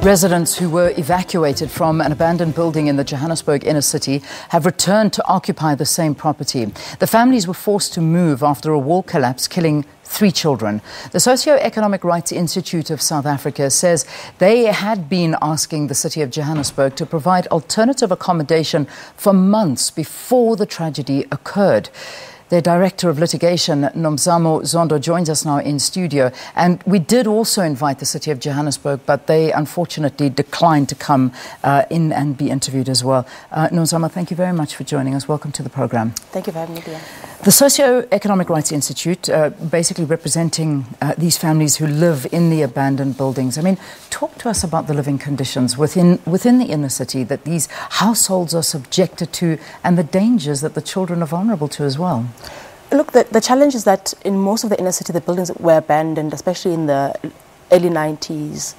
Residents who were evacuated from an abandoned building in the Johannesburg inner city have returned to occupy the same property. The families were forced to move after a wall collapse, killing 3 children. The Socio-Economic Rights Institute of South Africa says they had been asking the City of Johannesburg to provide alternative accommodation for months before the tragedy occurred. Their Director of Litigation, Nomzamo Zondo, joins us now in studio. And we did also invite the City of Johannesburg, but they unfortunately declined to come in and be interviewed as well. Nomzamo, thank you very much for joining us. Welcome to the program. Thank you for having me, dear. The Socio-Economic Rights Institute, basically representing these families who live in the abandoned buildings. I mean, talk to us about the living conditions within the inner city that these households are subjected to and the dangers that the children are vulnerable to as well. Look, the challenge is that in most of the inner city, the buildings were abandoned, especially in the early 90s,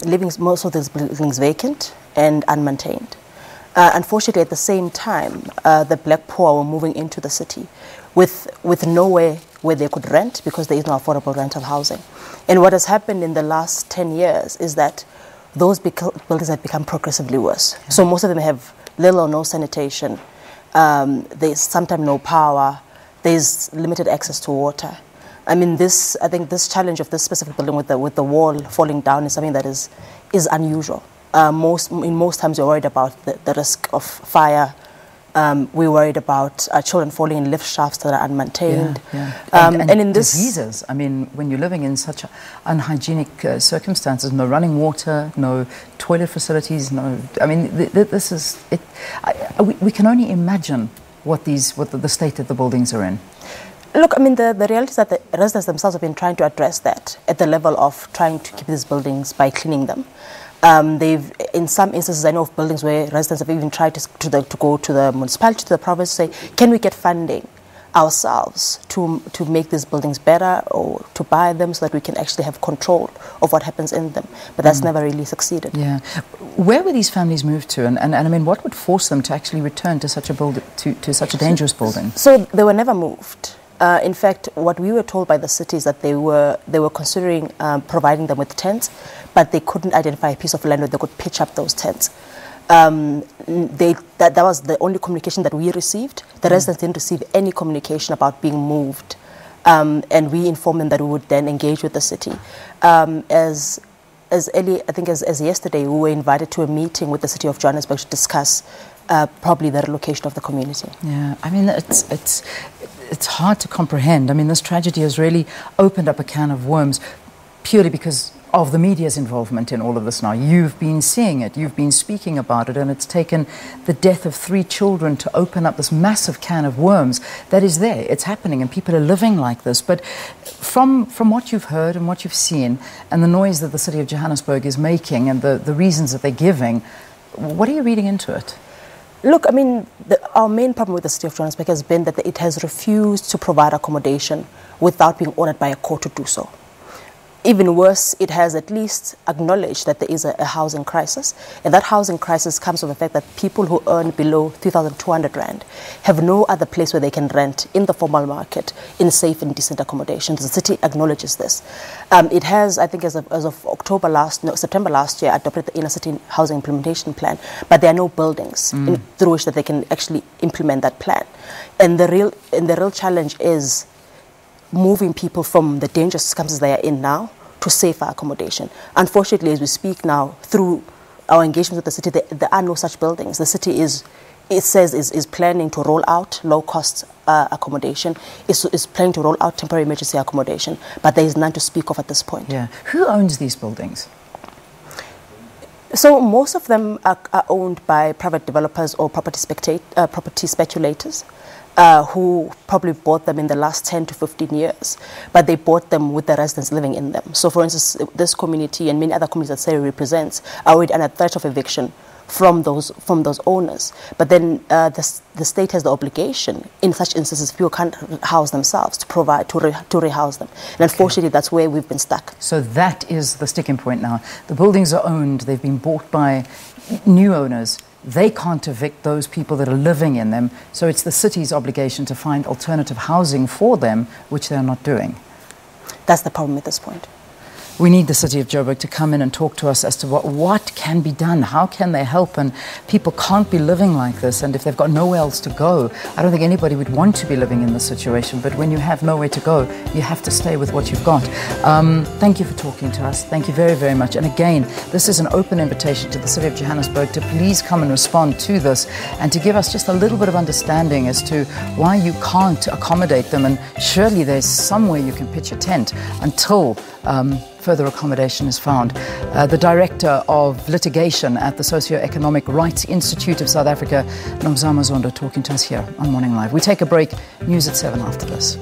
leaving most of these buildings vacant and unmaintained. Unfortunately, at the same time, the black poor were moving into the city with nowhere where they could rent because there is no affordable rental housing. And what has happened in the last 10 years is that those buildings have become progressively worse. Yeah. So most of them have little or no sanitation. There's sometimes no power. There's limited access to water. I mean, I think this challenge of this specific building with the wall falling down is something that is unusual. Most times we're worried about the risk of fire. We're worried about children falling in lift shafts that are unmaintained. Yeah, yeah. And in this diseases. I mean, when you're living in such unhygienic circumstances, no running water, no toilet facilities, no. I mean, this is it. We can only imagine what the state that the buildings are in. Look, I mean, the reality is that the residents themselves have been trying to address that at the level of trying to keep these buildings by cleaning them. In some instances, I know of buildings where residents have even tried to go to the municipality, to the province, to say, can we get funding ourselves to make these buildings better or to buy them so that we can actually have control of what happens in them. But that's never really succeeded. Yeah. Where were these families moved to? And I mean, what would force them to actually return to such a dangerous building? So they were never moved. In fact, what we were told by the city is that they were considering providing them with tents, but they couldn't identify a piece of land where they could pitch up those tents. That was the only communication that we received. The residents didn't receive any communication about being moved, and we informed them that we would then engage with the city. As early, I think as yesterday, we were invited to a meeting with the City of Johannesburg to discuss probably the relocation of the community. Yeah, I mean, it's hard to comprehend. I mean, this tragedy has really opened up a can of worms purely because of the media's involvement in all of this now. You've been seeing it, you've been speaking about it, and it's taken the death of 3 children to open up this massive can of worms that is there. It's happening and people are living like this. But from what you've heard and what you've seen and the noise that the City of Johannesburg is making and the reasons that they're giving, what are you reading into it? Look, I mean, our main problem with the City of Johannesburg has been that it has refused to provide accommodation without being ordered by a court to do so. Even worse, it has at least acknowledged that there is a housing crisis. And that housing crisis comes from the fact that people who earn below 3,200 Rand have no other place where they can rent in the formal market in safe and decent accommodation. The city acknowledges this. It has, I think, as of September last year, adopted the Inner City Housing Implementation Plan, but there are no buildings through which that they can actually implement that plan. And the real challenge is moving people from the dangerous circumstances they are in now to safer accommodation. Unfortunately, as we speak now, through our engagement with the city, there are no such buildings. The city is planning to roll out low-cost accommodation, is planning to roll out temporary emergency accommodation, but there is none to speak of at this point. Yeah. Who owns these buildings? So most of them are owned by private developers or property speculators. Who probably bought them in the last 10 to 15 years, but they bought them with the residents living in them. So, for instance, this community and many other communities that SABC represents are already under threat of eviction from those owners. But then the state has the obligation, in such instances, people can't house themselves, to provide to rehouse them. And unfortunately, that's where we've been stuck. So that is the sticking point now. The buildings are owned; they've been bought by new owners. They can't evict those people that are living in them, so it's the city's obligation to find alternative housing for them, which they're not doing. That's the problem at this point. We need the City of Joburg to come in and talk to us as to what can be done, how can they help, and people can't be living like this, and if they've got nowhere else to go, I don't think anybody would want to be living in this situation, but when you have nowhere to go, you have to stay with what you've got. Thank you for talking to us. Thank you very, very much. And again, this is an open invitation to the City of Johannesburg to please come and respond to this and to give us just a little bit of understanding as to why you can't accommodate them, and surely there's somewhere you can pitch a tent until further accommodation is found. The Director of Litigation at the Socio-Economic Rights Institute of South Africa, Nomzamo Zondo, talking to us here on Morning Live. We take a break. News at 7 after this.